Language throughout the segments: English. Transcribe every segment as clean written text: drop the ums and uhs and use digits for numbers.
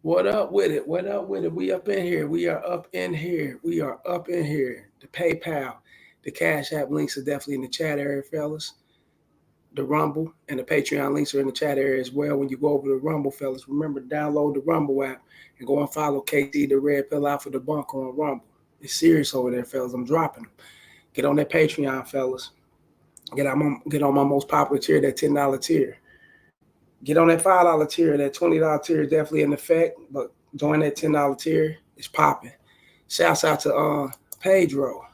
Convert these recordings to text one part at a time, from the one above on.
What up with it? What up with it? We up in here. We are up in here. We are up in here. The PayPal, the Cash App links are definitely in the chat area, fellas. The Rumble and the Patreon links are in the chat area as well. When you go over to Rumble, fellas, remember to download the Rumble app and go and follow KT the Red Pill out for the bunker on Rumble. It's serious over there, fellas. I'm dropping them. Get on that Patreon, fellas. Get on my most popular tier, that $10 tier. Get on that $5 tier. That $20 tier is definitely in effect, but join that $10 tier. It's popping. Shouts out to Pedro.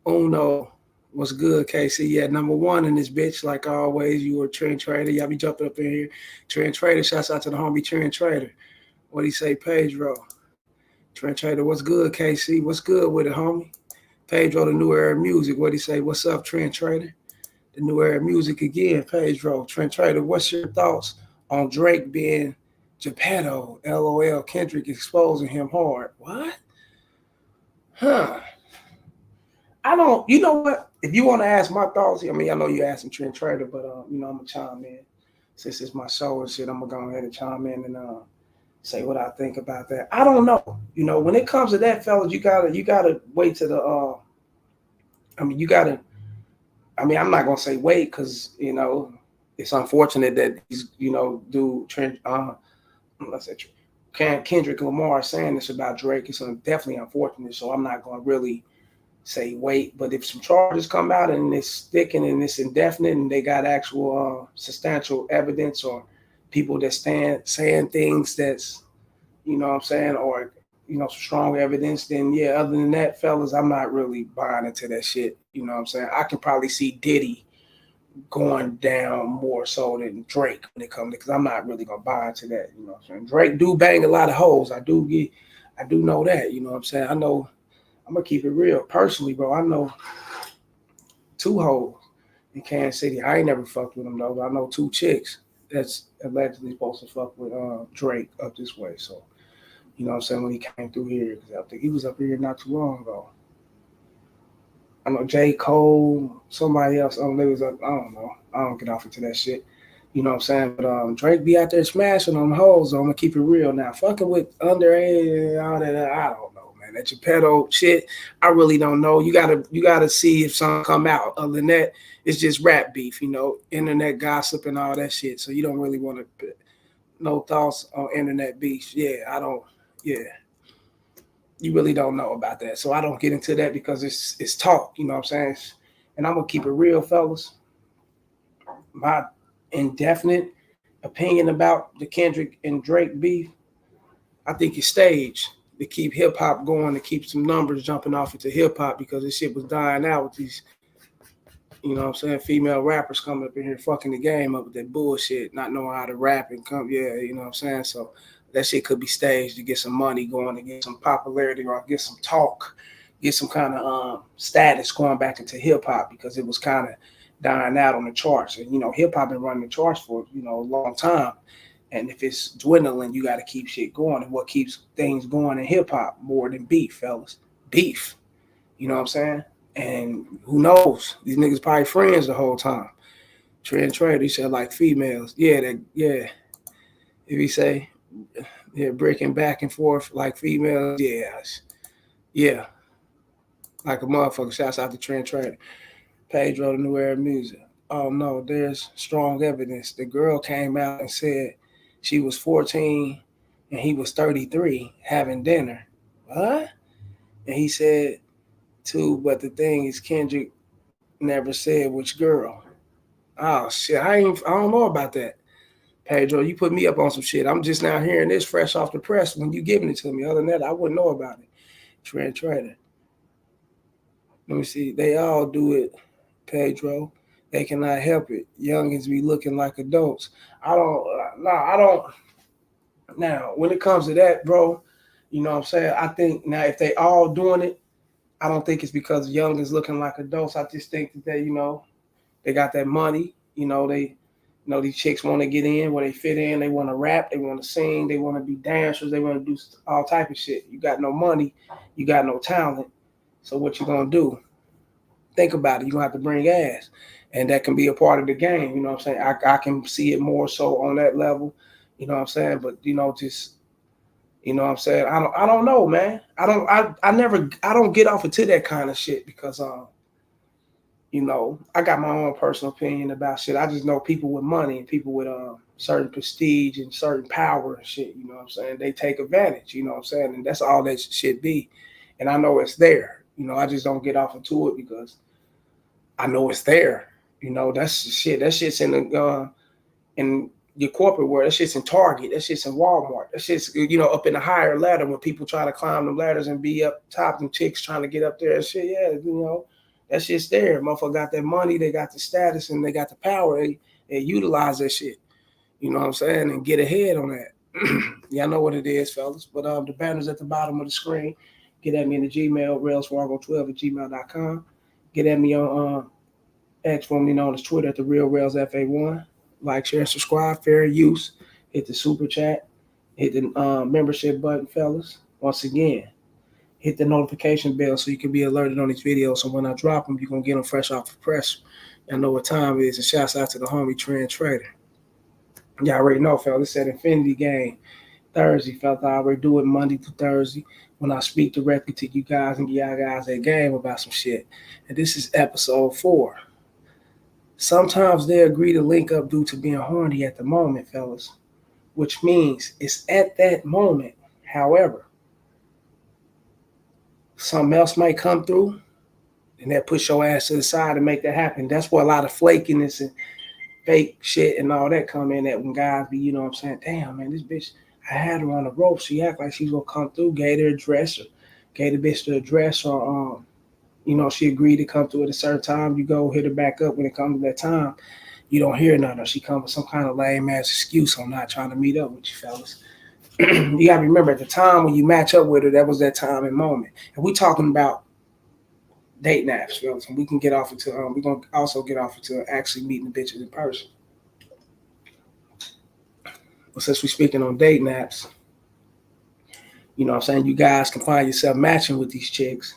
Uno. What's good, KC? Yeah, number one in this bitch, like always. You were a trend trader. Y'all be jumping up in here. Trend trader. Shouts out to the homie trend trader. What do you say, Pedro? Trend trader. What's good, KC? What's good with it, homie? Pedro, the new era music. What do you say? What's up, trend trader? The new era music again, Pedro. Trent Trader, what's your thoughts on Drake being Geppetto? LOL, Kendrick exposing him hard. What? Huh. I don't, you know what? If you want to ask my thoughts, I mean, I know you asking Trent Trader, but, I'm going to chime in. Since it's my show and shit, I'm going to go ahead and chime in and say what I think about that. I don't know. When it comes to that, fellas, you gotta wait to the, you gotta, I'm not gonna say wait because it's unfortunate that these dude Trent let's say Kendrick Lamar saying this about Drake. It's definitely unfortunate. So I'm not gonna really say wait. But if some charges come out and it's sticking and it's indefinite and they got actual substantial evidence or people that stand saying things that's what I'm saying, or some strong evidence, then yeah, other than that, fellas, I'm not really buying into that shit. You know what I'm saying? I can probably see Diddy going down more so than Drake when it comes to, because I'm not really gonna buy into that. You know what I'm saying? Drake do bang a lot of hoes. I do know that. You know what I'm saying? I know. I'm gonna keep it real. Personally, bro, I know two hoes in Kansas City. I ain't never fucked with them though. But I know two chicks that's allegedly supposed to fuck with Drake up this way. So you know what I'm saying, when he came through here, because I think he was up here not too long ago. I know J. Cole, somebody else. They was up. I don't know. I don't get off into that shit. You know what I'm saying? But Drake be out there smashing on hoes. So I'm gonna keep it real now. Fucking with underage and all that. I don't know, man. That Geppetto shit, I really don't know. You gotta see if something come out. Other than that, it's just rap beef. Internet gossip and all that shit. So you don't really want to. No thoughts on internet beef. Yeah, I don't. Yeah, you really don't know about that. So I don't get into that because it's talk, you know what I'm saying? And I'm gonna keep it real, fellas. My indefinite opinion about the Kendrick and Drake beef, I think it's staged to keep hip hop going, to keep some numbers jumping off into hip hop because this shit was dying out with these, you know what I'm saying, female rappers coming up in here fucking the game up with that bullshit, not knowing how to rap and come, yeah, you know what I'm saying? So that shit could be staged to get some money going, to get some popularity or get some talk, get some kind of status going back into hip hop because it was kind of dying out on the charts. And hip hop been running the charts for a long time. And if it's dwindling, you got to keep shit going. And what keeps things going in hip hop more than beef, fellas? Beef. You know what I'm saying? And who knows? These niggas probably friends the whole time. Trend Trader, he said like females. Yeah, yeah. If he say they're breaking back and forth like females, yeah, yeah, like a motherfucker. Shouts out to Trend Trader. Pedro, the new era music. Oh no, there's strong evidence. The girl came out and said she was 14 and he was 33 having dinner. What? And he said too, but the thing is Kendrick never said which girl. Oh shit, I don't know about that. Pedro, you put me up on some shit. I'm just now hearing this fresh off the press when you giving it to me. Other than that, I wouldn't know about it. Trend Trader. Let me see. They all do it, Pedro. They cannot help it. Youngins be looking like adults. I don't. No, I don't. Now, when it comes to that, bro, you know what I'm saying? I think now if they all doing it, I don't think it's because youngins looking like adults. I just think that they got that money. These chicks want to get in where they fit in. They want to rap. They want to sing. They want to be dancers. They want to do all type of shit. You got no money. You got no talent. So what you gonna do? Think about it. You're gonna have to bring ass, and that can be a part of the game. You know what I'm saying? I can see it more so on that level. You know what I'm saying? But just You know what I'm saying? I don't know, man. I don't get off into that kind of shit because I got my own personal opinion about shit. I just know people with money and people with certain prestige and certain power and shit, you know what I'm saying? They take advantage, you know what I'm saying? And that's all that shit be. And I know it's there. I just don't get off into it because I know it's there. That's the shit. That shit's in your corporate world. That shit's in Target. That shit's in Walmart. That shit's up in the higher ladder when people try to climb the ladders and be up top and chicks trying to get up there and shit. Yeah, that shit's there. Motherfucker got that money, they got the status, and they got the power. They utilize that shit. You know what I'm saying? And get ahead on that. Y'all know what it is, fellas. But the banner's at the bottom of the screen. Get at me in the Gmail, railsfargo12@gmail.com. Get at me on X, formerly known as Twitter, at the Real Rails FA1. Like, share, subscribe, fair use. Hit the super chat. Hit the membership button, fellas. Once again, hit the notification bell so you can be alerted on these videos. So when I drop them, you're going to get them fresh off the press. Y'all know what time it is. And shouts out to the homie Trend Trader. Y'all already know, fellas. It's at Infiniti Game Thursday, fellas. I already do it Monday to Thursday when I speak directly to you guys and give y'all guys that game about some shit. And this is episode 4. Sometimes they agree to link up due to being horny at the moment, fellas, which means it's at that moment. However, something else might come through and that push your ass to the side and make that happen. That's where a lot of flakiness and fake shit and all that come in, that when guys be, you know what I'm saying, damn, man, this bitch, I had her on the rope. She act like she's going to come through, gave her a dress, or gave the bitch the address, or, she agreed to come through at a certain time. You go hit her back up when it comes to that time. You don't hear nothing. She comes with some kind of lame ass excuse on not trying to meet up with you, fellas. You gotta remember, at the time when you match up with her, that was that time and moment. And we talking about dating apps, fellas. And we can get off into we're gonna also get off into actually meeting the bitches in person. But since we're speaking on dating apps, you know what I'm saying, you guys can find yourself matching with these chicks.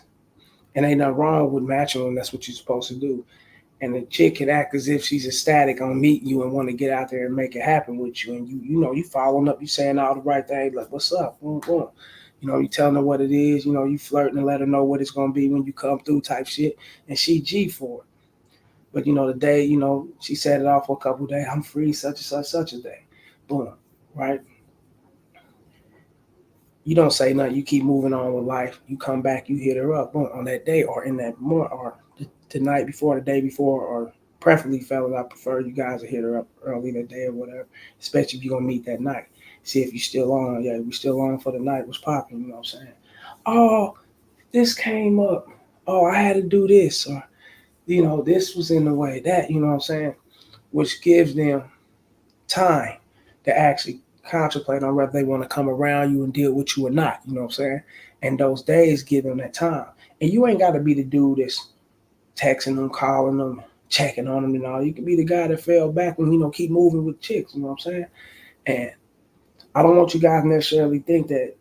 And ain't nothing wrong with matching them. That's what you're supposed to do. And the chick can act as if she's ecstatic on meeting you and want to get out there and make it happen with you. And you following up, you saying all the right things, like, what's up? Boom, boom. You telling her what it is, you flirting and let her know what it's gonna be when you come through, type shit. And she G for it. But the day, she set it off for a couple of days, I'm free, such and such, such a day. Boom. Right? You don't say nothing, you keep moving on with life. You come back, you hit her up, boom, on that day or in that month or the night before, the day before, or preferably, fellas, I prefer you guys to hit her up early that day or whatever, especially if you're going to meet that night. See if you're still on. Yeah, we still on for the night. What's popping, you know what I'm saying? Oh, this came up. Oh, I had to do this. Or, this was in the way. That, you know what I'm saying? Which gives them time to actually contemplate on whether they want to come around you and deal with you or not, you know what I'm saying? And those days give them that time. And you ain't got to be the dude that's texting them, calling them, checking on them and all. You can be the guy that fell back and, keep moving with chicks, you know what I'm saying? And I don't want you guys necessarily think that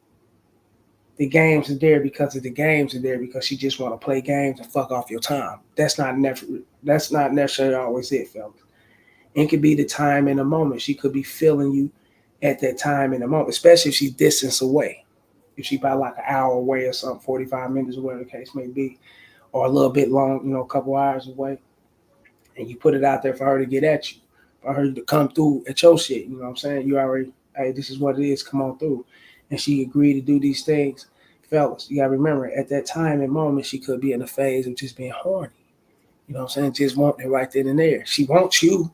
the games are there because of the games are there because you just want to play games and fuck off your time. That's not necessarily always it, fellas. It could be the time in the moment. She could be feeling you at that time in the moment, especially if she's distance away. If she's about like an hour away or something, 45 minutes or whatever the case may be, or a little bit long, a couple hours away, and you put it out there for her to get at you, for her to come through at your shit, you know what I'm saying? You already, hey, this is what it is, come on through. And she agreed to do these things. Fellas, you gotta remember, at that time and moment, she could be in a phase of just being horny. You know what I'm saying? Just wanting it right then and there. She wants you.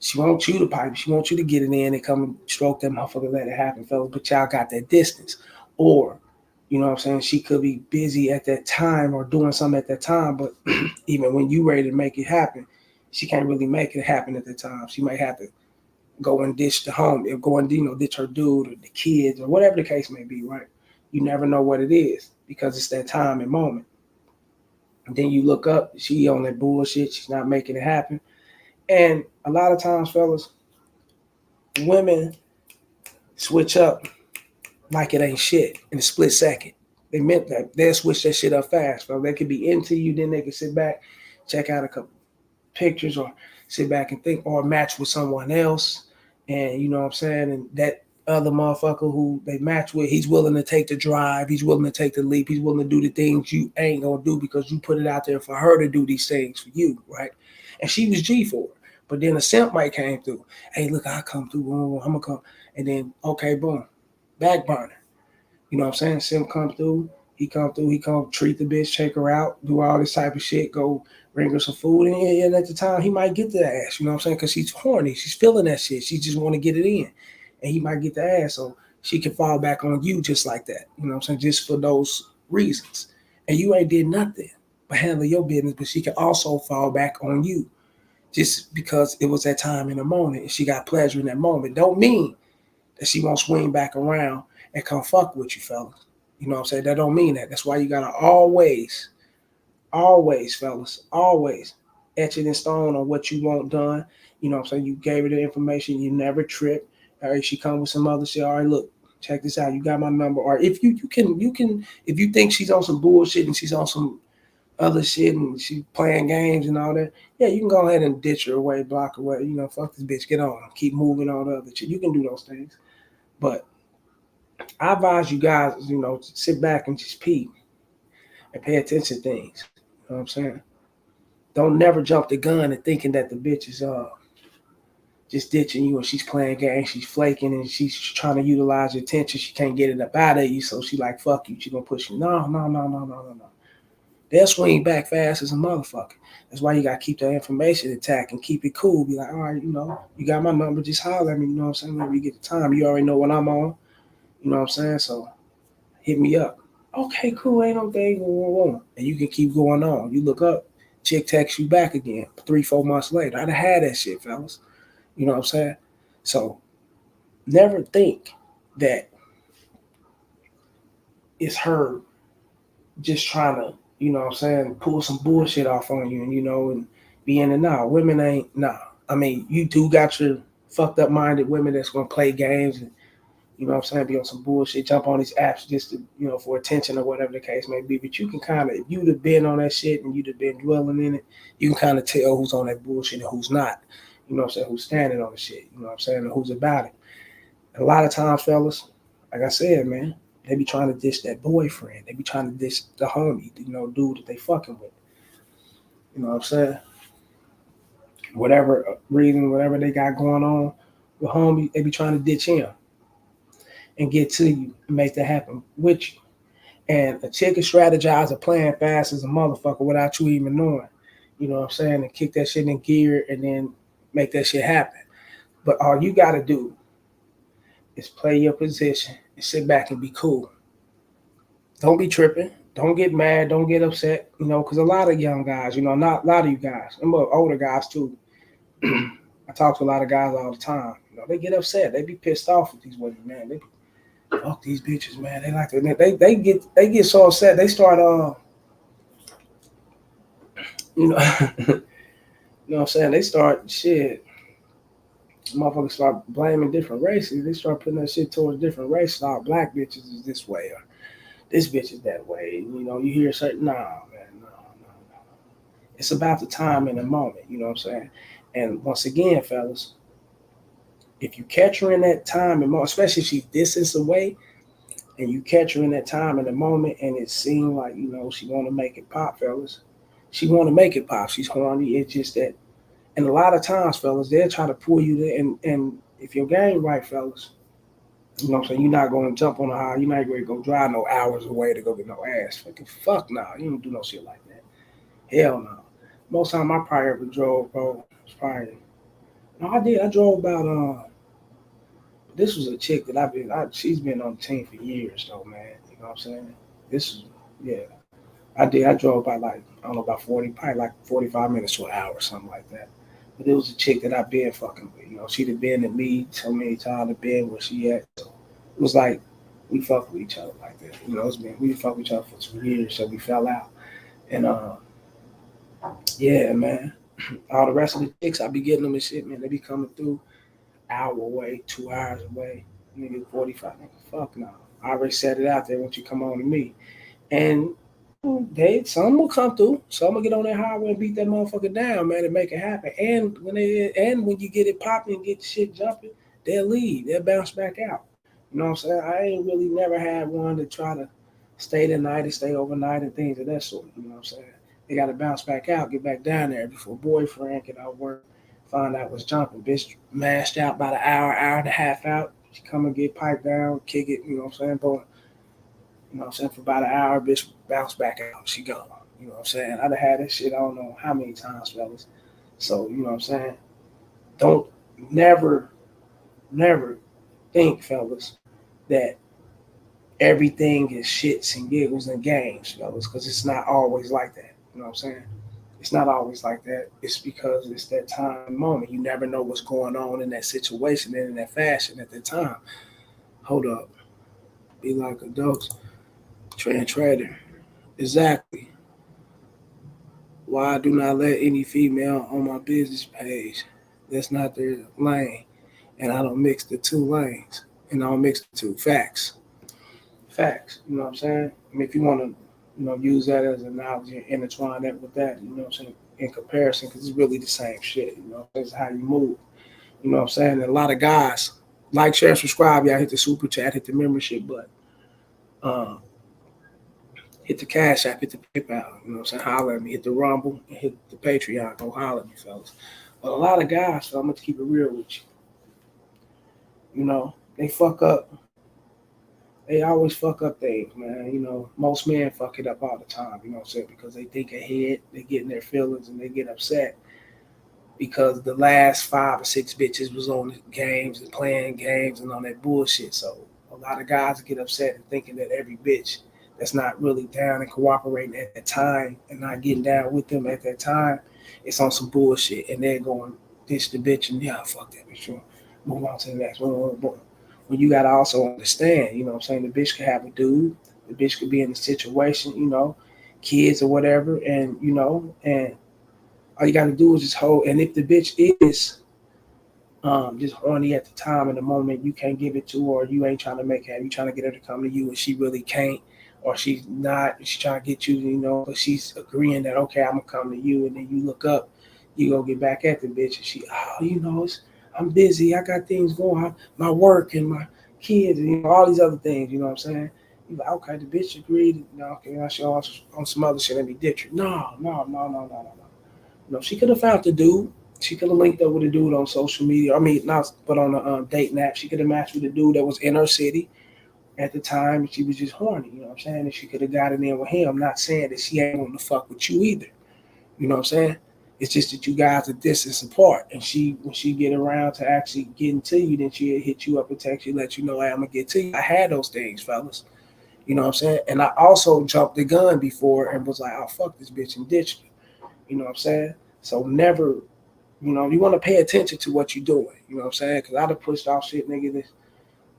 She wants you to pipe. She wants you to get it in and come and stroke that motherfucker, let it happen, fellas. But y'all got that distance. Or, you know what I'm saying, she could be busy at that time or doing something at that time. But even when you ready to make it happen, she can't really make it happen at the time. She might have to go and ditch the home, or go and ditch her dude or the kids or whatever the case may be, right? You never know what it is because it's that time and moment. And then you look up, she on that bullshit. She's not making it happen. And a lot of times, fellas, women switch up like it ain't shit in a split second. They meant that. They'll switch that shit up fast. So they could be into you, then they can sit back, check out a couple pictures, or sit back and think, or match with someone else. And you know what I'm saying? And that other motherfucker who they match with, he's willing to take the drive, he's willing to take the leap, he's willing to do the things you ain't gonna do because you put it out there for her to do these things for you, right? And she was G for it. But then a simp might came through. Hey, look, I come through, I'm gonna come. And then, okay, boom, back burner. You know what I'm saying? Simp come through, he come treat the bitch, take her out, do all this type of shit, go bring her some food. And at the time, he might get the ass, you know what I'm saying? Because she's horny, she's feeling that shit. She just want to get it in. And he might get the ass. So she can fall back on you just like that. You know what I'm saying? Just for those reasons. And you ain't did nothing but handle your business, but she can also fall back on you just because it was that time in the moment and she got pleasure in that moment. Don't mean that she won't swing back around and come fuck with you, fellas. You know what I'm saying? That don't mean that. That's why you gotta always, fellas, always etch it in stone on what you want done. You know what I'm saying? You gave her the information, you never tripped. All right, she come with some other shit. All right, look, check this out. You got my number. Or if you can if you think she's on some bullshit and she's on some other shit and she's playing games and all that, yeah, you can go ahead and ditch her away, block her away. You know, fuck this bitch, get on, keep moving on the other shit. You can do those things. But I advise you guys, to sit back and just peep and pay attention to things. You know what I'm saying? Don't never jump the gun and thinking that the bitch is just ditching you and she's playing games, she's flaking and she's trying to utilize your attention. She can't get it up out of you, so she like fuck you. She gonna push you. No, no, no, no, no, no, no. They'll swing back fast as a motherfucker. That's why you gotta keep that information intact and keep it cool. Be like, all right, you got my number, just holler at me. You know what I'm saying? Whenever you get the time, you already know what I'm on. You know what I'm saying? So hit me up. Okay, cool, ain't no thing. And you can keep going on. You look up, chick texts you back again 3, 4 months later. I'd have had that shit, fellas. You know what I'm saying? So never think that it's her just trying to, you know what I'm saying, pull some bullshit off on you and and be in and out. Women ain't nah. I mean, you do got your fucked up minded women that's gonna play games and you know what I'm saying, be on some bullshit, jump on these apps just to, for attention or whatever the case may be. But you can kind of, if you'd have been on that shit and you'd have been dwelling in it, you can kind of tell who's on that bullshit and who's not. You know what I'm saying? Who's standing on the shit. You know what I'm saying? And who's about it. And a lot of times, fellas, like I said, man, they be trying to dish that boyfriend. They be trying to dish the homie, dude that they fucking with. You know what I'm saying? Whatever reason, whatever they got going on with homie, they be trying to ditch him and get to you and make that happen with you. And a chick can strategize a plan fast as a motherfucker without you even knowing. You know what I'm saying? And kick that shit in gear and then make that shit happen. But all you gotta do is play your position and sit back and be cool. Don't be tripping. Don't get mad. Don't get upset. Because a lot of young guys, not a lot of you guys, I'm older guys too. I talk to a lot of guys all the time. They get upset. They be pissed off with these women, man. They fuck these bitches, man. They like to they get so upset. They start you know you know what I'm saying? They start shit. Motherfuckers start blaming different races. They start putting that shit towards different races. All black bitches is this way or this bitch is that way. You hear certain nah, man, no, no, no. It's about the time and the moment, you know what I'm saying? And once again, fellas, if you catch her in that time and moment, especially if she's distance away, and you catch her in that time and the moment, and it seems like she want to make it pop, fellas. She want to make it pop. She's horny. It's just that, and a lot of times, fellas, they'll try to pull you there. And if your game right, fellas, you know what I'm saying, you're not going to jump on the high. You're not going to go drive no hours away to go get no ass. Fucking fuck no. You don't do no shit like that. Hell no. Most time I probably ever drove, bro, was probably no, I did. I drove about this was a chick that she's been on the team for years though, man. You know what I'm saying? This is yeah. I did. I drove by like I don't know about 40, probably like 45 minutes to an hour, something like that. But it was a chick that I've been fucking with. She'd have been at me so many times, I've been where she at. So it was like we fucked with each other like that. It's been we fucked with each other for 2 years, so we fell out. And yeah, man. All the rest of the chicks, I be getting them and shit, man. They be coming through hour away, 2 hours away, nigga 45. Nigga, fuck no. I already set it out there once you come on to me. And some will come through. Some will get on that highway and beat that motherfucker down, man, and make it happen. And when you get it popping and get the shit jumping, they'll leave. They'll bounce back out. You know what I'm saying? I ain't really never had one to try to stay the night and stay overnight and things of that sort. You know what I'm saying? They got to bounce back out, get back down there before boyfriend get out work, find out what's jumping. Bitch mashed out about an hour and a half out. She come and get piped down, kick it. You know what I'm saying? Boy, you know what I'm saying? For about an hour, bitch bounce back out. She gone. You know what I'm saying? I'd have had this shit I don't know how many times, fellas. So, you know what I'm saying? Don't never, never think, fellas, that everything is shits and giggles and games, fellas, because it's not always like that. You know what I'm saying? It's not always like that. It's because it's that time and moment. You never know what's going on in that situation and in that fashion at that time. Hold up. Be like adults. Trend trader. Exactly. Why I do not let any female on my business page. That's not their lane. And I don't mix the two lanes. And I don't mix the two. Facts. Facts. You know what I'm saying? I mean, if you want to, use that as an analogy and intertwine that with that, you know what I'm saying, in comparison, because it's really the same shit. You know, it's how you move. You know what I'm saying? And a lot of guys like, share, subscribe. Y'all hit the super chat, hit the membership button, hit the Cash App, hit the PayPal. You know what I'm saying? Holler at me. Hit the Rumble and hit the Patreon. Go holler at me, fellas. But a lot of guys, so I'm going to keep it real with you. You know, they fuck up. They always fuck up things, man. You know, most men fuck it up all the time, you know what I'm saying? Because they think ahead, they get in their feelings and they get upset because the last 5 or 6 bitches was on the games and playing games and on that bullshit. So a lot of guys get upset and thinking that every bitch that's not really down and cooperating at that time and not getting down with them at that time, it's on some bullshit. And they're going, ditch the bitch and yeah, fuck that bitch. Move on to the next one. When you gotta also understand, you know what I'm saying, the bitch could have a dude, the bitch could be in a situation, kids or whatever, and and all you gotta do is just hold. And if the bitch is just horny at the time and the moment, you can't give it to her, or you ain't trying to make her, you trying to get her to come to you and she really can't, or she's not, she's trying to get you, but she's agreeing that okay, I'm gonna come to you, and then you look up, you go get back at the bitch, and she, I'm busy, I got things going on, my work and my kids, and all these other things, you know what I'm saying? You like, okay, the bitch agreed, okay, I show on some other shit, let me ditch her. No. She could have found the dude. She could have linked up with a dude on social media. I mean, not but on a dating app. She could have matched with a dude that was in her city at the time. She was just horny. You know what I'm saying? And she could have gotten in with him. I'm not saying that she ain't going to fuck with you either. You know what I'm saying? It's just that you guys are distance apart. And when she get around to actually getting to you, then she'll hit you up and text you, let you know, hey, I'm gonna get to you. I had those things, fellas. You know what I'm saying? And I also jumped the gun before and was like, oh fuck this bitch and ditched her. You know what I'm saying? So never, you want to pay attention to what you're doing. You know what I'm saying? Because I'd have pushed off shit, nigga,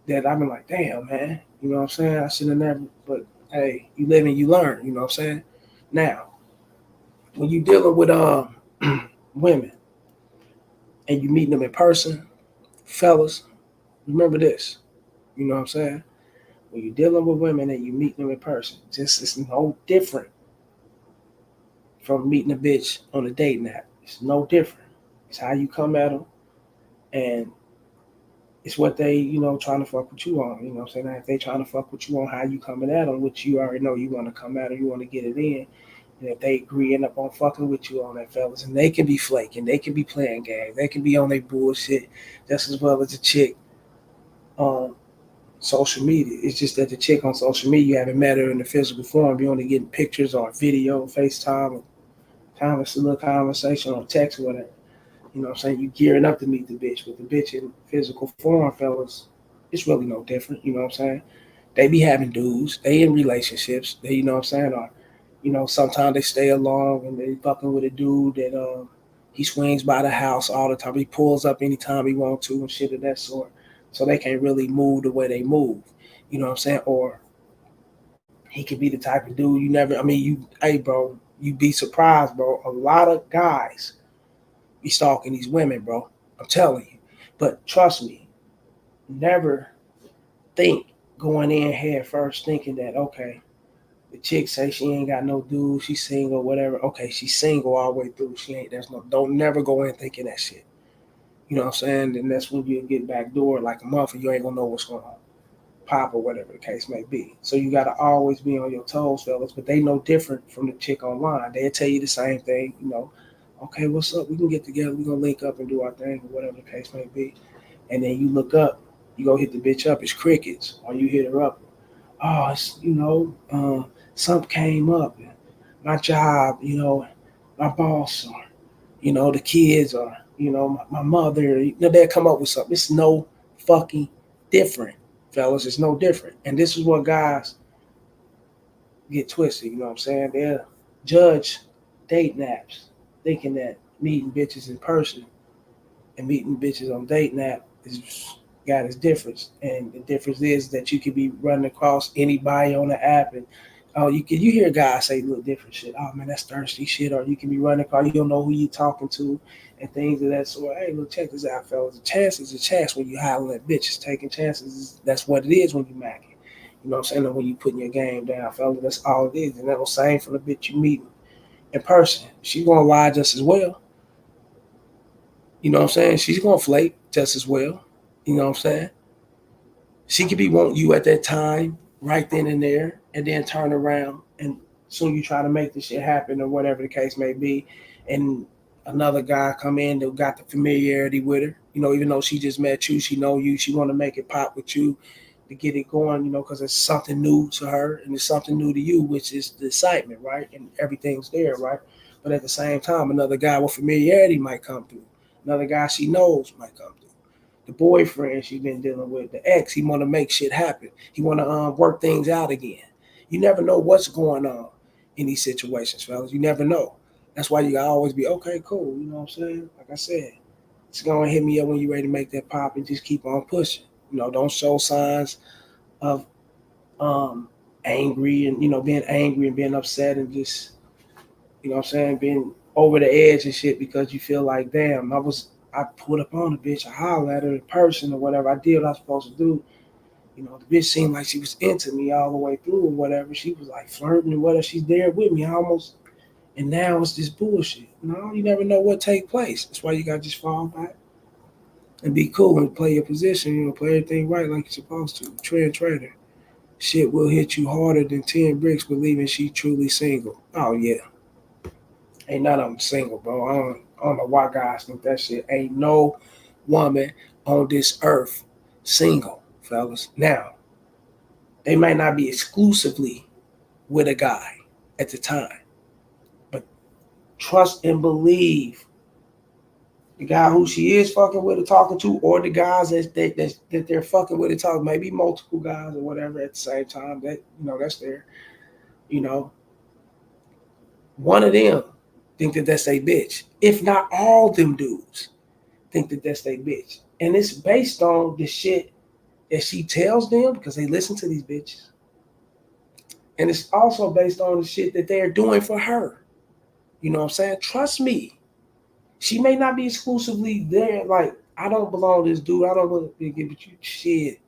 that I've been like, damn, man. You know what I'm saying? I should have never, but hey, you live and you learn. You know what I'm saying? Now, when you dealing with women and you meeting them in person, fellas, remember this. You know what I'm saying? When you're dealing with women and you meet them in person, just it's no different from meeting a bitch on a dating app. It's no different. It's how you come at them, and it's what they, trying to fuck with you on. You know what I'm saying? If they trying to fuck with you on how you coming at them, which you already know you want to come at them, you want to get it in. And if they agree up on fucking with you on that, fellas, and they can be flaking, they can be playing games, they can be on their bullshit just as well as a chick on social media. It's just that the chick on social media, you haven't met her in the physical form. You only getting pictures or video, FaceTime, or a little conversation or text or whatever. You know what I'm saying? You gearing up to meet the bitch. With the bitch in physical form, fellas, it's really no different. You know what I'm saying? They be having dudes. They in relationships. They, you know what I'm saying? Or, sometimes they stay along and they fucking with a dude that he swings by the house all the time. He pulls up anytime he wants to and shit of that sort. So they can't really move the way they move. You know what I'm saying? Or he could be the type of dude you never, hey, bro, you'd be surprised, bro. A lot of guys be stalking these women, bro. I'm telling you. But trust me, never think going in head first thinking that, okay, the chick say she ain't got no dude, she's single, whatever. Okay, she's single all the way through. She ain't, don't never go in thinking that shit. You know what I'm saying? And that's when you get back door like a muffin, you ain't gonna know what's going on. pop or whatever the case may be. So you got to always be on your toes, fellas. But they know different from the chick online. They'll tell you the same thing, okay, what's up? We can get together. We're going to link up and do our thing or whatever the case may be. And then you look up, you go hit the bitch up, it's crickets. Or you hit her up, oh, it's, something came up. My job, my boss, or, the kids, or, my mother, they'll come up with something. It's no fucking different, fellas. It's no different. And this is what guys get twisted, you know what I'm saying? They'll judge date naps, thinking that meeting bitches in person and meeting bitches on date nap is got its difference. And the difference is that you could be running across anybody on the app, and you hear guys say little different shit. Oh man, that's thirsty shit. Or you can be running across, you don't know who you talking to, and things of that sort. Hey, look, check this out, fellas. A chance is a chance when you hollering at bitches. Taking chances, that's what it is when you macking. You know what I'm saying? And when you putting your game down, fellas, that's all it is. And that's the same for the bitch you meeting in person. She's gonna lie just as well. You know what I'm saying? She's gonna flake just as well. You know what I'm saying? She could be wanting you at that time, right then and there, and then turn around and soon you try to make this shit happen or whatever the case may be, and another guy come in that got the familiarity with her. Even though she just met you, she know you, she want to make it pop with you to get it going. Because it's something new to her and it's something new to you, which is the excitement, right? And everything's there, right? But at the same time, another guy with familiarity might come through. Another guy she knows might come through. The boyfriend she's been dealing with, the ex, he want to make shit happen. He want to work things out again. You never know what's going on in these situations, fellas. You never know. That's why you gotta always be okay, cool. You know what I'm saying? Like I said, just go and hit me up when you're ready to make that pop and just keep on pushing. Don't show signs of angry and being angry and being upset and just what I'm saying, being over the edge and shit because you feel like, damn, I put up on the bitch, I hollered at her in person or whatever. I did what I was supposed to do. The bitch seemed like she was into me all the way through or whatever. She was like flirting and whatever. She's there with me almost. And now it's this bullshit. You never know what take place. That's why you gotta just fall back and be cool and play your position. Play everything right like you're supposed to. Trend trader. Shit will hit you harder than 10 bricks believing she truly single. Oh yeah. Ain't none of them single, bro. I don't know why guys think that shit. Ain't no woman on this earth single, fellas. Now, they might not be exclusively with a guy at the time, but trust and believe the guy who she is fucking with or talking to, or the guys that they're fucking with or talking, maybe multiple guys or whatever at the same time. That that's there. You know, one of them think that that's a bitch. If not all them dudes think that that's their bitch. And it's based on the shit that she tells them because they listen to these bitches. And it's also based on the shit that they're doing for her. You know what I'm saying? Trust me. She may not be exclusively there. Like, I don't belong to this dude. I don't want to give you shit.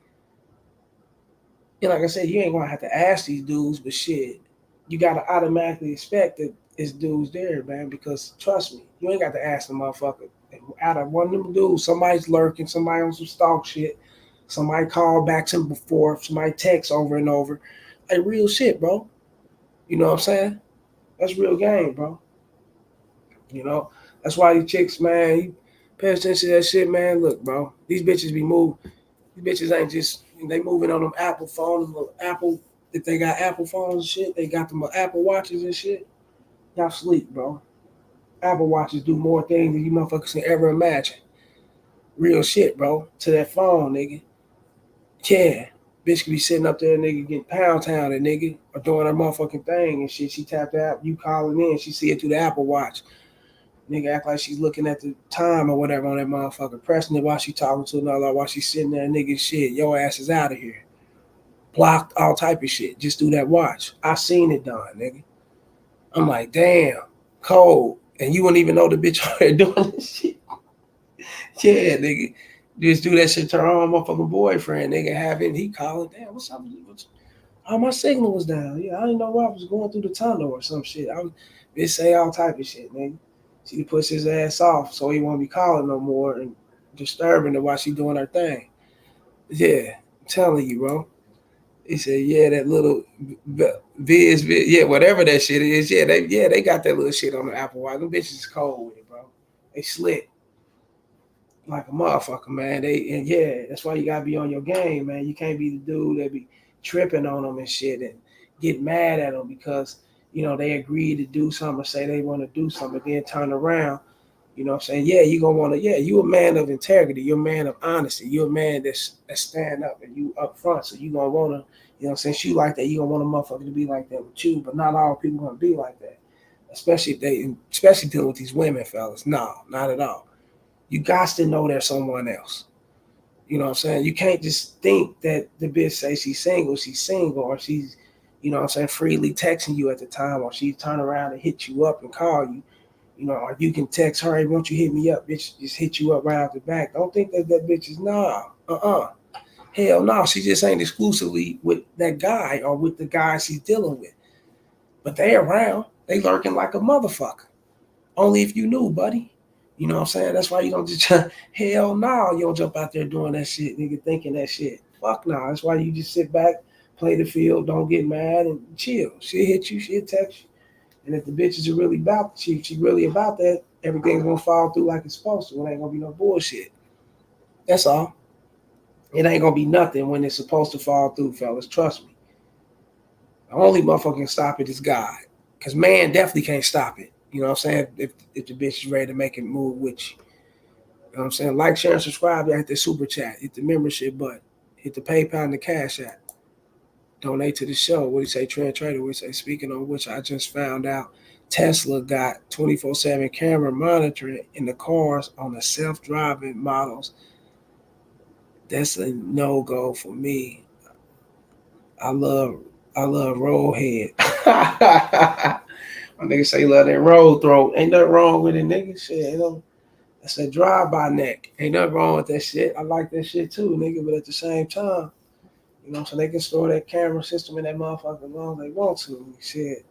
And like I said, you ain't going to have to ask these dudes, but shit, you got to automatically expect that it's dudes there, man, because trust me, you ain't got to ask the motherfucker. Out of one of them dudes, somebody's lurking, somebody on some stalk shit, somebody called back to him before, somebody texts over and over. Like, real shit, bro. You know what I'm saying? That's real game, bro. You know? That's why these chicks, man, you pay attention to that shit, man. Look, bro, these bitches be moved. These bitches ain't just, they moving on them Apple phones, Apple, if they got Apple phones and shit, they got them Apple watches and shit. Y'all sleep, bro. Apple watches do more things than you motherfuckers can ever imagine. Real shit, bro. To that phone, nigga. Yeah. Bitch could be sitting up there, nigga, getting pound town and nigga, or doing her motherfucking thing and shit. She tapped out, you calling in, she see it through the Apple Watch. Nigga act like she's looking at the time or whatever on that motherfucker, pressing it while she talking to another, while she's sitting there, nigga, shit, your ass is out of here. Blocked all type of shit just through that watch. I seen it done, nigga. I'm like, damn, cold. And you wouldn't even know the bitch out there doing this shit. Yeah, nigga. Just do that shit to her own motherfucking boyfriend, nigga. Have it, he calling, damn, what's up with you? Oh, my signal was down. Yeah, I didn't know why I was going through the tunnel or some shit. Bitch say all type of shit, nigga. She puts his ass off so he won't be calling no more and disturbing her while she doing her thing. Yeah, I'm telling you, bro. He said, yeah, that little Viz, yeah, whatever that shit is. They got that little shit on the Apple Watch. Them bitches is cold with it, bro. They slick like a motherfucker, man. And yeah, that's why you gotta be on your game, man. You can't be the dude that be tripping on them and shit and get mad at them because they agreed to do something or say they want to do something, and then turn around. You know what I'm saying? Yeah, you gonna wanna, yeah, you a man of integrity, you're a man of honesty, you're a man that stand up and you up front. So you gonna wanna, since you like that, you gonna want a motherfucker to be like that with you. But not all people gonna be like that. Especially dealing with these women, fellas. No, not at all. You got to know there's someone else. You know what I'm saying? You can't just think that the bitch say she's single, or she's, freely texting you at the time, or she turn around and hit you up and call you. Or you can text her, hey, won't you hit me up, bitch? Just hit you up right off the back. Don't think that bitch is Hell no, she just ain't exclusively with that guy or with the guy she's dealing with. But they around, they lurking like a motherfucker. Only if you knew, buddy. You know what I'm saying? That's why you don't just hell no, you don't jump out there doing that shit, nigga, thinking that shit. Fuck no. That's why you just sit back, play the field, don't get mad, and chill. She'll hit you, she'll text you. And if the bitches are really about she really about that, everything's gonna fall through like it's supposed to. It ain't gonna be no bullshit. That's all. It ain't gonna be nothing when it's supposed to fall through, fellas. Trust me. The only motherfucker can stop it is God. Cause man definitely can't stop it. You know what I'm saying? If the bitch is ready to make it move with you. You know what I'm saying? Like, share, and subscribe. Hit the super chat. Hit the membership button. Hit the PayPal and the Cash App. Donate to the show. What do you say, Trend Trader? What do you say? Speaking of which, I just found out Tesla got 24/7 camera monitoring in the cars on the self-driving models. That's a no-go for me. I love I love rollhead. My nigga say he love that roll throat. Ain't nothing wrong with it, nigga. Shit, that's a drive-by neck. Ain't nothing wrong with that shit. I like that shit too, nigga. But at the same time, so they can store that camera system in that motherfucker as long as they want to. Shit.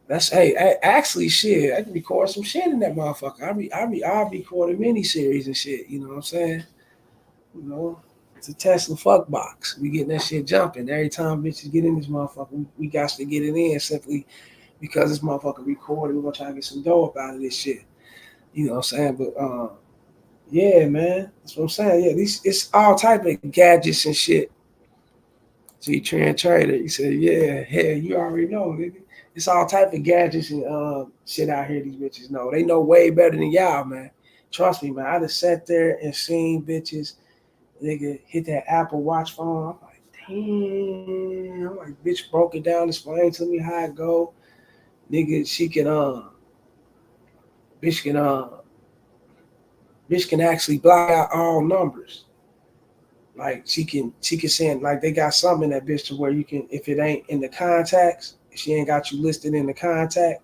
That's actually shit. I can record some shit in that motherfucker. I record a mini series and shit. You know what I'm saying? You know, it's a Tesla fuck box. We getting that shit jumping every time bitches get in this motherfucker. We got to get it in simply because this motherfucker recorded. We're gonna try to get some dough up out of this shit. You know what I'm saying? But yeah, man, that's what I'm saying. Yeah, it's all type of gadgets and shit. See, Trend Trader, he said, yeah, hell, you already know, nigga. It's all type of gadgets and shit out here. These bitches know. They know way better than y'all, man. Trust me, man. I just sat there and seen bitches, nigga, hit that Apple Watch phone. I'm like, damn. I'm like, bitch broke it down, explain to me how it go. Nigga, she can bitch can bitch can actually block out all numbers. Like she can send, like, they got something in that bitch to where you can, if it ain't in the contacts, if she ain't got you listed in the contact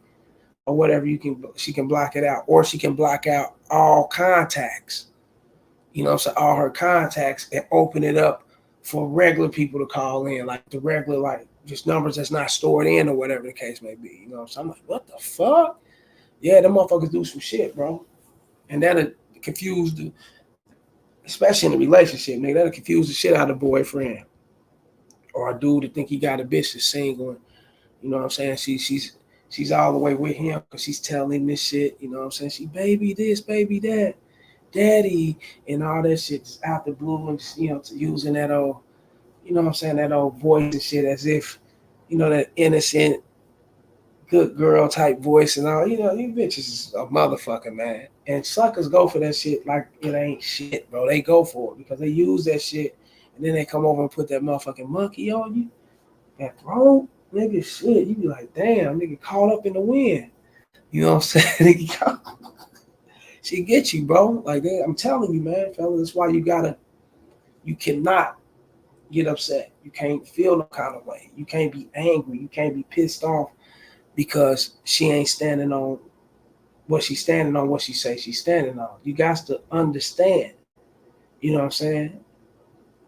or whatever, she can block it out, or she can block out all contacts. So all her contacts, and open it up for regular people to call in, like the regular, like just numbers that's not stored in or whatever the case may be. So I'm like, what the fuck? Yeah, them motherfuckers do some shit, bro, and that'll confuse the, especially in a relationship, nigga, that'll confuse the shit out of the boyfriend or a dude to think he got a bitch that's single. You know what I'm saying? She's all the way with him because she's telling him this shit. You know what I'm saying? She baby this, baby that, daddy, and all that shit just out the blue, and just, using that old, you know what I'm saying, that old voice and shit as if, that innocent, good girl type voice and all. These bitches is a motherfucker, man. And suckers go for that shit like it ain't shit, bro. They go for it because they use that shit, and then they come over and put that motherfucking monkey on you. That throat, nigga, shit. You be like, damn, nigga, caught up in the wind. You know what I'm saying? She get you, bro. Like that, I'm telling you, man, fella. That's why you cannot get upset. You can't feel no kind of way. You can't be angry. You can't be pissed off because she ain't standing on what she's standing on, what she say she's standing on. You got to understand. You know what I'm saying?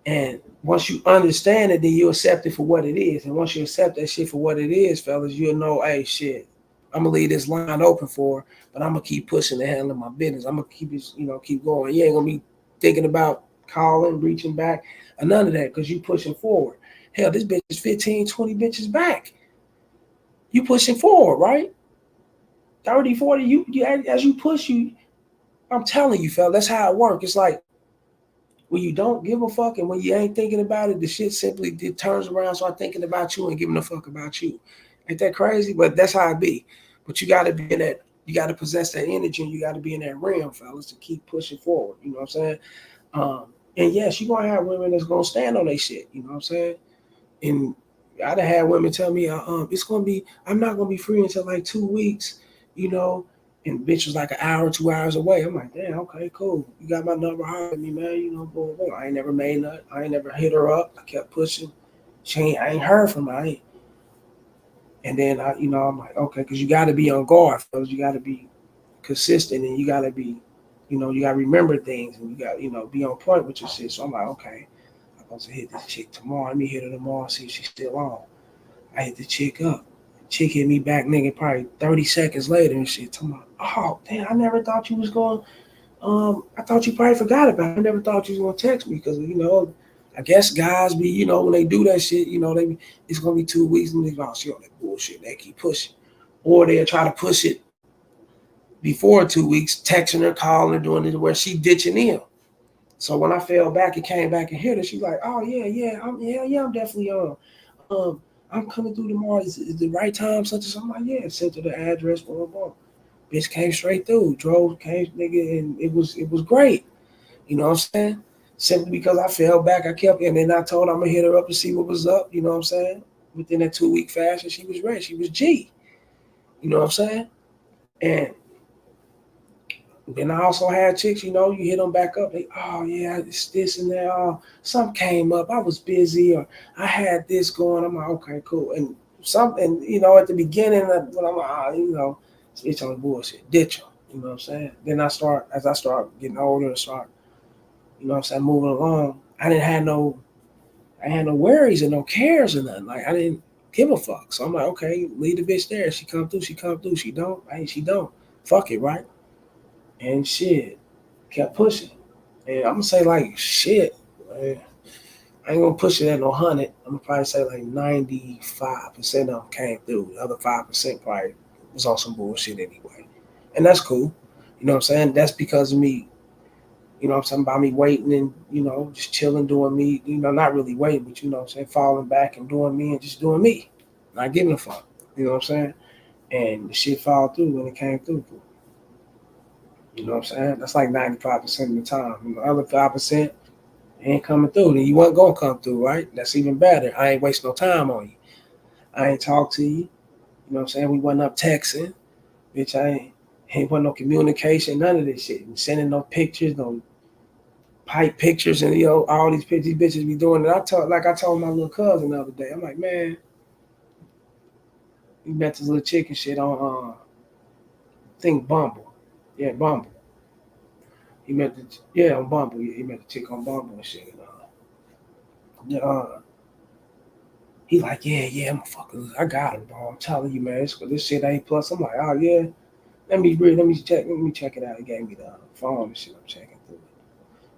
And once you understand it, then you accept it for what it is. And once you accept that shit for what it is, fellas, you'll know, hey, shit, I'm gonna leave this line open for her, but I'm gonna keep pushing and handling my business. I'm gonna keep it, keep going. You ain't gonna be thinking about calling, reaching back, and none of that because you pushing forward. Hell, this bitch is 15, 20 bitches back. You pushing forward, right? 30, 40, you as you push you, I'm telling you, fella, that's how it works. It's like when you don't give a fuck and when you ain't thinking about it, the shit simply it turns around, start thinking about you and giving a fuck about you. Ain't that crazy? But that's how it be. But you gotta be in that, you gotta possess that energy and you gotta be in that realm, fellas, to keep pushing forward. You know what I'm saying? Um, and yes, you're gonna have women that's gonna stand on their shit, you know what I'm saying? And I'd have had women tell me, it's gonna be, I'm not gonna be free until like 2 weeks, you know. And bitch was like an hour, 2 hours away. I'm like, damn, okay, cool. You got my number, holler at me, man. You know, boom, boom. I ain't never made nothing. I ain't never hit her up. I kept pushing. I ain't heard from her. And then I'm like, okay, because you got to be on guard, fellas. You got to be consistent, and you got to be, you got to remember things, and you got, be on point with your shit. So I'm like, okay, I'm supposed to hit this chick tomorrow. Let me hit her tomorrow, see if she's still on. I hit the chick up. Chick hit me back, nigga, probably 30 seconds later and shit. Talking about, oh, damn, I never thought you was going, I thought you probably forgot about it. I never thought you was going to text me because, I guess guys be, when they do that shit, it's going to be 2 weeks and they go, oh, she on that bullshit. They keep pushing. Or they'll try to push it before 2 weeks, texting her, calling her, doing it where she ditching in. So when I fell back and came back and hit her, she's like, oh, yeah, I'm definitely on. Um, I'm coming through tomorrow. Is the right time? Such and such. I'm like, yeah. Sent her the address. Blah blah blah. Bitch came straight through. Drove, came, nigga, and it was great. You know what I'm saying? Simply because I fell back, I kept, and then I told her I'm gonna hit her up and see what was up. You know what I'm saying? Within that 2 week fashion, she was ready. She was G. You know what I'm saying? And then I also had chicks, you hit them back up. They, oh yeah, it's this and that. Oh, something came up. I was busy, or I had this going. I'm like, okay, cool. And something, at the beginning, when I'm like, it's on bullshit. Ditch them. You know what I'm saying? Then as I start getting older and start, moving along. I had no worries and no cares or nothing. Like I didn't give a fuck. So I'm like, okay, leave the bitch there. She come through. She come through. She don't. She don't. Fuck it, right? And shit, kept pushing. And I'm gonna say like shit. Man, I ain't gonna push it at no 100. I'm gonna probably say like 95% of them came through. The other 5% probably was on some bullshit anyway, and that's cool. You know what I'm saying? That's because of me. You know what I'm saying? About me waiting and just chilling, doing me. Not really waiting, but what I'm saying, falling back and doing me and just doing me, not giving a fuck. You know what I'm saying? And the shit fall through when it came through. You know what I'm saying? That's like 95% of the time. The other 5% ain't coming through. Then you wasn't gonna come through, right? That's even better. I ain't wasting no time on you. I ain't talk to you. You know what I'm saying? We wasn't up texting. Bitch, ain't want no communication, none of this shit. And sending no pictures, no pipe pictures, and all these pictures bitches be doing it. I told my little cousin the other day, I'm like, man, you met this little chicken shit on I think Bumble. Yeah, Bumble. He met the on Bumble. Yeah, he met the chick on Bumble and shit. He like, yeah, I'm a fucking, I got him, bro. I'm telling you, man, this shit A plus. I'm like, oh yeah, let me check it out. He gave me the phone and shit. I'm checking through it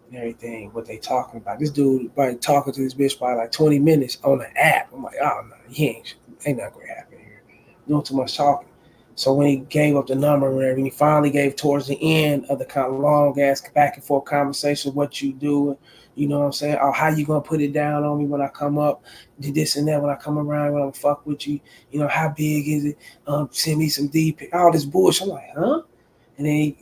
and everything. What they talking about? This dude, probably talking to this bitch by like 20 minutes on the app. I'm like, oh no, he ain't not gonna happen here. Doing too much talking. So when he gave up the number and everything, he finally gave towards the end of the kind of long ass back and forth conversation, what you do, you know what I'm saying? Oh, how you gonna put it down on me when I come up? Did this and that when I come around, when I'm fuck with you, how big is it? Send me some deep, all this bullshit. I'm like, huh? And then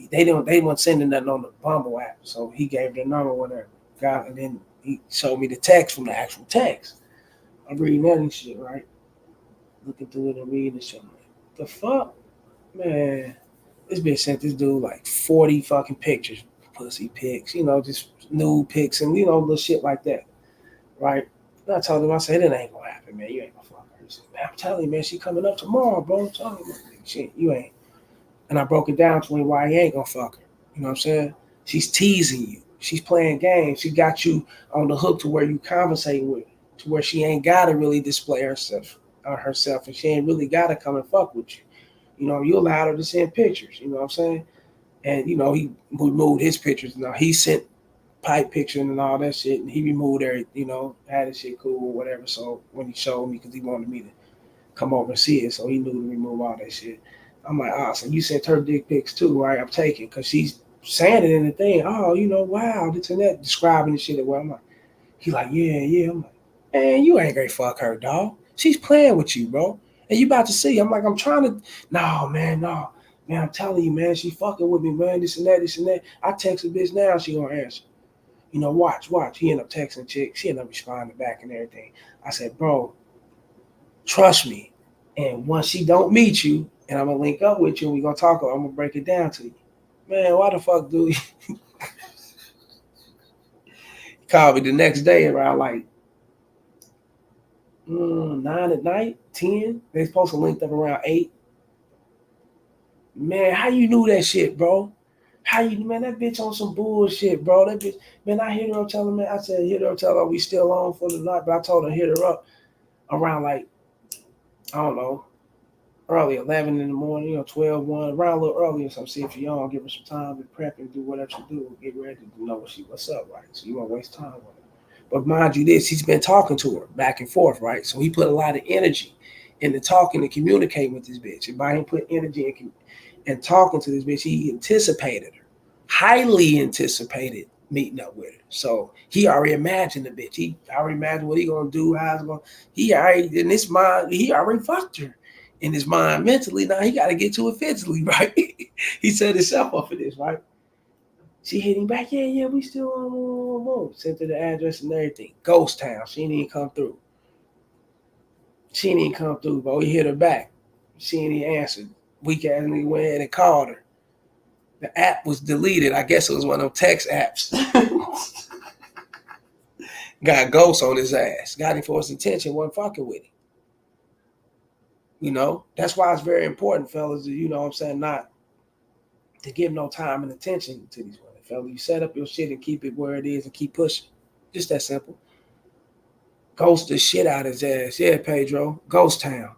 they weren't sending nothing on the Bumble app, so he gave the number, whatever. Got, and then he showed me the text from the actual text. I'm reading that and shit, right? Looking through it and reading and shit. Like, the fuck? Man, this bitch sent this dude like 40 fucking pictures, pussy pics, just nude pics and little shit like that, right? And I told him, I said, it ain't gonna happen, man. You ain't gonna fuck her. He said, man, I'm telling you, man, she coming up tomorrow, bro. I'm telling you, shit, you ain't. And I broke it down to him why he ain't gonna fuck her. You know what I'm saying? She's teasing you. She's playing games. She got you on the hook to where you conversate with her, to where she ain't gotta really display herself, and she ain't really gotta come and fuck with you. You allowed her to send pictures, you know what I'm saying? And, he removed his pictures. Now he sent pipe picture and all that shit. And he removed every, had his shit cool or whatever. So when he showed me, because he wanted me to come over and see it, so he knew to remove all that shit. I'm like, so you sent her dick pics too, right? I'm taking, because she's saying it in the thing. Oh, wow, this and that, describing the shit. Well, I'm like, he like, yeah. I'm like, man, you ain't gonna fuck her, dog. She's playing with you, bro. And you about to see. I'm like, I'm trying to. No, man, no. Man, I'm telling you, man, she fucking with me, man. This and that, this and that. I text a bitch now, she gonna answer. Watch. He end up texting chick. She end up responding back and everything. I said, bro, trust me. And once she don't meet you, and I'm gonna link up with you, and we gonna talk. I'm gonna break it down to you. Man, why the fuck do you call me the next day around like 9 at night, 10? They supposed to link up around 8. Man, how you knew that shit, bro? How you, man, that bitch on some bullshit, bro. That bitch, man, I hit her up telling me, I said, hit her up, tell her we still on for the night, but I told her hit her up around like, I don't know, early, 11 in the morning, 12, 1, around a little earlier. So see if she's on, give her some time to prep and do whatever she do, get ready to know what's up, right? So you won't waste time with her. But mind you, he's been talking to her back and forth, right? So he put a lot of energy into talking and communicating with this bitch. And by him putting energy and talking to this bitch, he anticipated her, highly anticipated meeting up with her. So he already imagined the bitch. He already imagined what he gonna do, how it's gonna. He already in his mind, he already fucked her in his mind mentally. Now he got to get to it physically, right? He set himself up for this, right? She hit him back. Yeah, we still on. Sent her the address and everything. Ghost town. She didn't even come through. But we hit her back. She didn't even answer. Weak ass nigga went ahead and called her. The app was deleted. I guess it was one of them text apps. Got ghost on his ass. Got him for his attention. Wasn't fucking with him. That's why it's very important, fellas, what I'm saying, not to give no time and attention to these women, fellas. You set up your shit and keep it where it is and keep pushing. Just that simple. Ghost the shit out of his ass. Yeah, Pedro. Ghost town.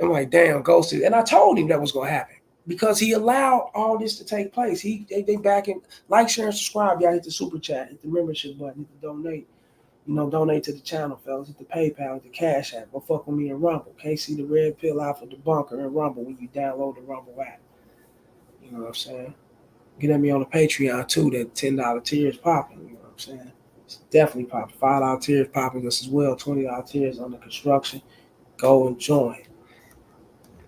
I'm like, damn, ghosted. And I told him that was going to happen because he allowed all this to take place. They back in, like, share, and subscribe. Y'all hit the super chat, hit the membership button, hit the donate. Donate to the channel, fellas. Hit the PayPal, hit the Cash App. Go fuck with me in Rumble. Can't see the red pill out for the bunker in Rumble when you download the Rumble app. You know what I'm saying? Get at me on the Patreon too. That $10 tier is popping. You know what I'm saying? It's definitely popping. $5 tier is popping just as well. $20 tier is under construction. Go and join.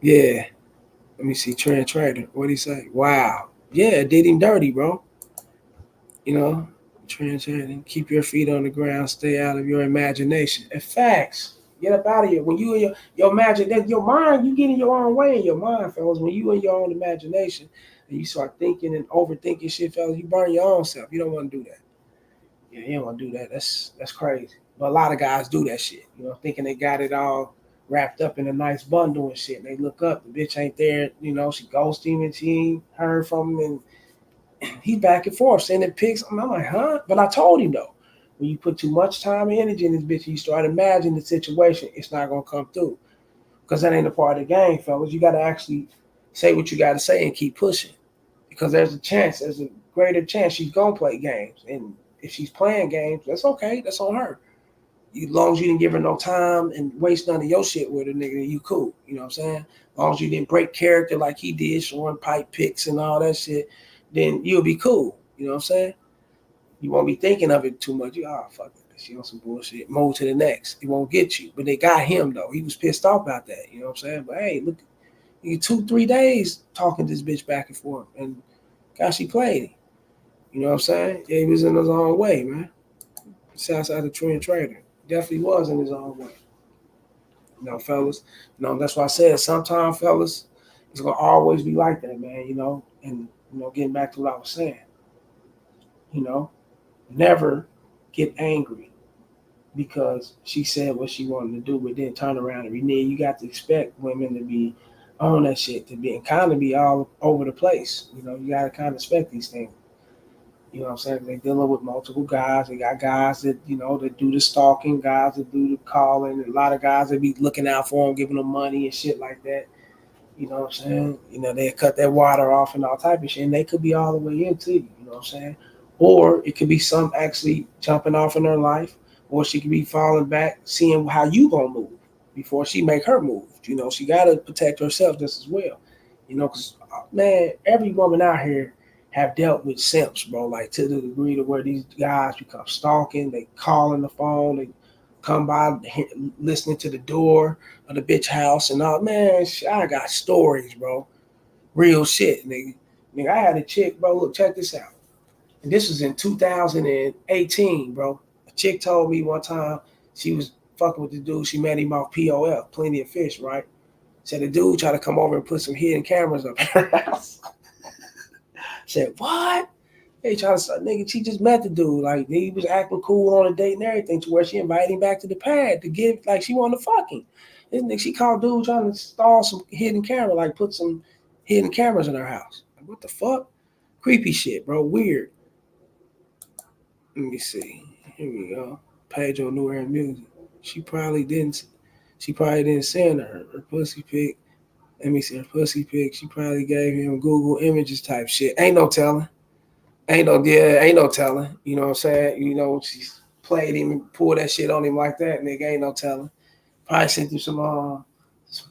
Yeah. Let me see. Trend Trader. What'd he say? Wow. Yeah, did him dirty, bro. Trend Trader. Keep your feet on the ground. Stay out of your imagination. And facts. Get up out of here. When you in your imagine, your mind, you get in your own way in your mind, fellas. When you in your own imagination and you start thinking and overthinking shit, fellas, you burn your own self. You don't want to do that. Yeah, you don't want to do that. That's crazy. But a lot of guys do that shit, thinking they got it all wrapped up in a nice bundle and shit. And they look up, the bitch ain't there, she ghosted him and she ain't heard from him, and he's back and forth sending pics. I'm like, huh? But I told him though, when you put too much time and energy in this bitch, you start imagining the situation, it's not gonna come through. Because that ain't a part of the game, fellas. You gotta actually say what you gotta say and keep pushing. Because there's a greater chance she's gonna play games. And if she's playing games, that's okay. That's on her. As long as you didn't give her no time and waste none of your shit with her, nigga, then you cool. You know what I'm saying? As long as you didn't break character like he did, showing pipe pics and all that shit, then you'll be cool. You know what I'm saying? You won't be thinking of it too much. Fuck it. She on some bullshit. Move to the next. It won't get you. But they got him, though. He was pissed off about that. You know what I'm saying? But hey, look, 2-3 days talking to this bitch back and forth. And gosh, she played him. You know what I'm saying? Yeah, he was in his own way, man. Shouts out to Trend Trader. Definitely was in his own way. Fellas. That's why I said sometimes, fellas, it's gonna always be like that, man. And getting back to what I was saying. Never get angry because she said what she wanted to do, but then turn around and renege. You got to expect women to be on that shit, to be and kind of be all over the place. You got to kind of expect these things. You know what I'm saying? They're dealing with multiple guys. They got guys that, that do the stalking, guys that do the calling, a lot of guys that be looking out for them, giving them money and shit like that. You know what I'm saying? They cut their water off and all type of shit, and they could be all the way into you. You know what I'm saying? or it could be some actually jumping off in her life, or she could be falling back, seeing how you gonna move before she make her move. She gotta protect herself just as well. Because man, every woman out here have dealt with simps, bro. Like to the degree to where these guys become stalking, they call in the phone, they come by listening to the door of the bitch house and all. Man, I got stories, bro. Real shit, nigga. Nigga, I had a chick, bro. Look, check this out. And this was in 2018, bro. A chick told me one time she was fucking with the dude. She met him off POF, Plenty of Fish, right? Said the dude tried to come over and put some hidden cameras up in her house. Said, what? They trying to start, nigga, she just met the dude. Like, he was acting cool on a date and everything to where she invited him back to the pad to give, like, she wanted to fuck him. This nigga, she called dude trying to install some hidden camera, like, put some hidden cameras in her house. Like, what the fuck? Creepy shit, bro. Weird. Let me see. Here we go. Page on New Era Music. She probably didn't. She probably didn't send her pussy pic. Let me see her pussy pic. She probably gave him Google Images type shit. Ain't no telling. Ain't no telling. You know what I'm saying? She's played him and pulled that shit on him like that, nigga. Ain't no telling. Probably sent him some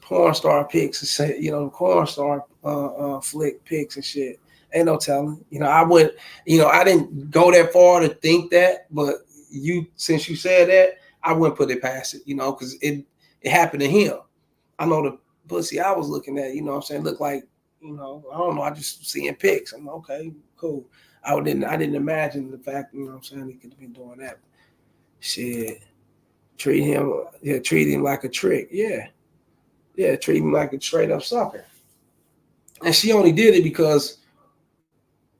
porn star pics and say, porn star flick pics and shit. Ain't no telling. I wouldn't, I didn't go that far to think that, but since you said that, I wouldn't put it past it, because it happened to him. I know the pussy I was looking at, what I'm saying, looked like, I don't know, I just seeing pics. I'm okay, cool. I didn't imagine the fact, what I'm saying, he could have been doing that. Shit. Treat him like a trick. Yeah, treat him like a straight up sucker. And she only did it because,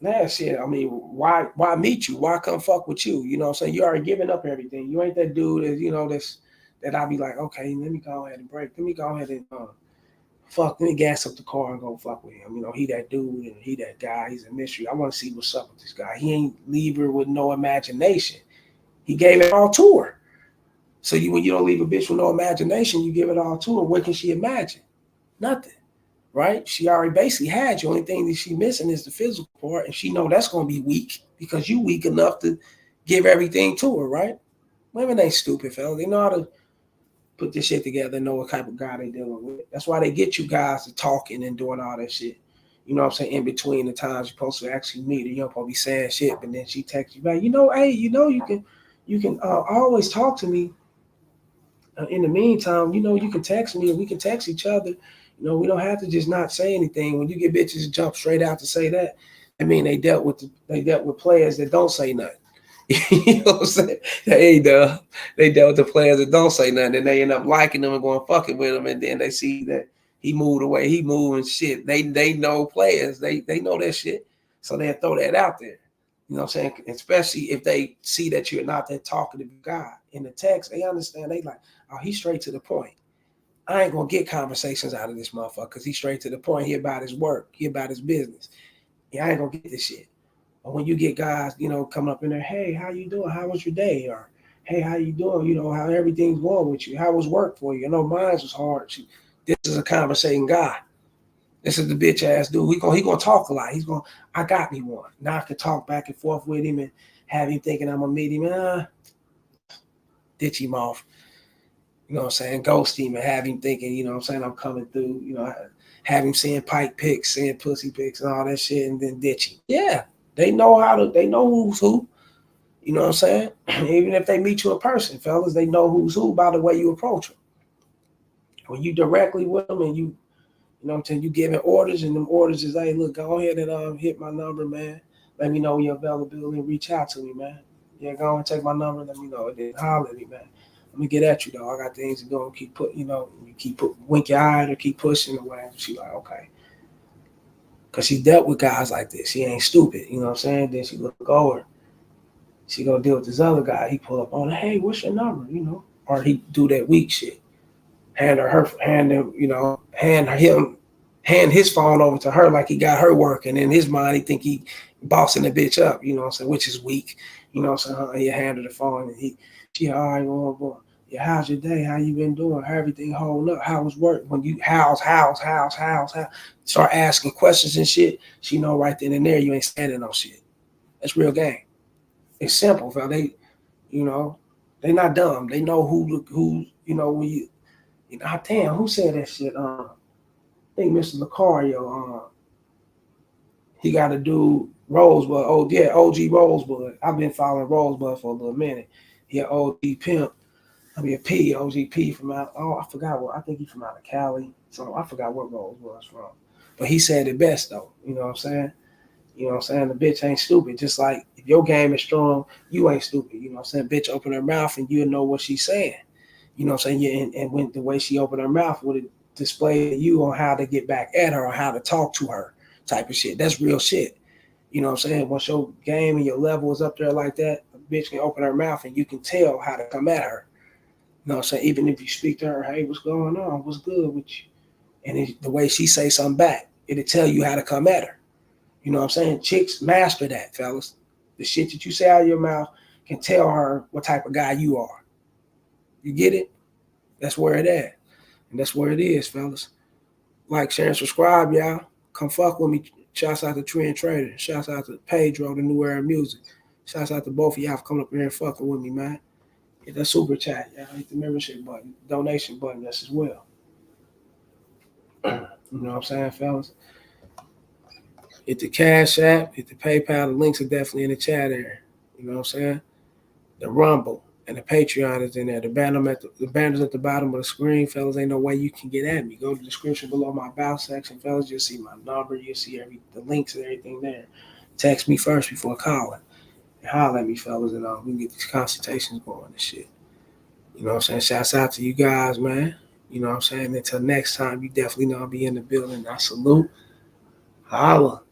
nah, shit. I mean, why meet you? Why come fuck with you? You know what I'm saying? You already giving up everything. You ain't that dude that I'll be like, okay, let me go ahead and break. Let me go ahead and fuck. Let me gas up the car and go fuck with him. He that dude and he that guy. He's a mystery. I want to see what's up with this guy. He ain't leave her with no imagination. He gave it all to her. So when you don't leave a bitch with no imagination, you give it all to her. What can she imagine? Nothing, right? She already basically had you. Only thing that she missing is the physical part, and she know that's gonna be weak because you weak enough to give everything to her, right? Women ain't stupid, fella. They know how to put this shit together and know what type of guy they dealing with. That's why they get you guys to talking and doing all that shit. You know what I'm saying? In between the times you're supposed to actually meet her, you're supposed to be saying shit, but then she texts you back. Hey, you can always talk to me. In the meantime, you can text me and we can text each other. We don't have to just not say anything. When you get bitches to jump straight out to say that, I mean they dealt with players that don't say nothing. You know what I'm saying? They dealt with the players that don't say nothing, and they end up liking them and going fucking with them, and then they see that he moved away, he moved and shit. They know players, they know that shit, so they throw that out there. You know what I'm saying? Especially if they see that you're not that talkative guy in the text, they understand. They like, oh, he's straight to the point. I ain't gonna get conversations out of this motherfucker because he's straight to the point. He about his work. He about his business. Yeah, I ain't gonna get this shit. But when you get guys, coming up in there, hey, how you doing? How was your day? Or hey, how you doing? How everything's going with you? How was work for you? I know mine was hard. This is a conversating guy. This is the bitch ass dude. He gonna talk a lot. I got me one. Now I can talk back and forth with him and have him thinking I'm gonna meet him. Ditch him off. You know what I'm saying? Ghost him and have him thinking, I'm saying, I'm coming through. Have him seeing pipe pics, seeing pussy pics and all that shit, and then ditch him. Yeah, they know who's who. You know what I'm saying? Even if they meet you in person, fellas, they know who's who by the way you approach them. When you directly with them and you know what I'm saying, you giving orders, and them orders is, hey, look, go ahead and hit my number, man. Let me know your availability and reach out to me, man. Yeah, go and take my number, let me know, and then holler at me, man. Let me get at you, though. I got things to do. Keep putting, wink your eye or keep pushing or whatever. She like, okay. Because she dealt with guys like this. She ain't stupid, you know what I'm saying? Then she look over. She go deal with this other guy. He pull up on her, hey, what's your number, Or he do that weak shit. Hand his phone over to her like he got her working. In his mind, he think he bossing the bitch up, you know what I'm saying, which is weak. You know what I'm saying? He hand her the phone and she, all right, well, yeah, how's your day? How you been doing? How everything holding up? How was work? When you how? Start asking questions and shit, she know right then and there you ain't standing on shit. That's real game. It's simple, fella. You know, they not dumb. They know who when damn, who said that shit? I think Mr. Lucario. He got to do Rosebud. Oh yeah, OG Rosebud. I've been following Rosebud for a little minute. Yeah, OG Pimp. I mean, OG P from out. Oh, I forgot what. I think he's from out of Cali. So I forgot what Rosebud's from. But he said it best though. You know what I'm saying? You know what I'm saying? The bitch ain't stupid. Just like if your game is strong, you ain't stupid. You know what I'm saying? Bitch open her mouth and you'll know what she's saying. You know what I'm saying? Yeah, and when the way she opened her mouth would it display to you on how to get back at her or how to talk to her type of shit. That's real shit. You know what I'm saying? Once your game and your level is up there like that, a bitch can open her mouth and you can tell how to come at her. You know what I'm saying? Even if you speak to her, hey, what's going on? What's good with you? And the way she say something back, it'll tell you how to come at her. You know what I'm saying? Chicks master that, fellas. The shit that you say out of your mouth can tell her what type of guy you are. You get it? That's where it at. And that's where it is, fellas. Like, share, and subscribe, y'all. Come fuck with me. Shouts out to Trend Trader. Shouts out to Pedro, the New Era Music. Shouts out to both of y'all for coming up here and fucking with me, man. Hit that super chat, y'all. Hit the membership button, donation button, that's as well. You know what I'm saying, fellas? Hit the Cash App, hit the PayPal. The links are definitely in the chat area. You know what I'm saying? The Rumble and the Patreon is in there. The banner's at the bottom of the screen, fellas. Ain't no way you can get at me. Go to the description below my about section, fellas. You'll see my number. You'll see the links and everything there. Text me first before calling. And holler at me, fellas, and we can get these consultations going and shit. You know what I'm saying? Shouts out to you guys, man. You know what I'm saying? Until next time, you definitely know I'll be in the building. I salute. Holla.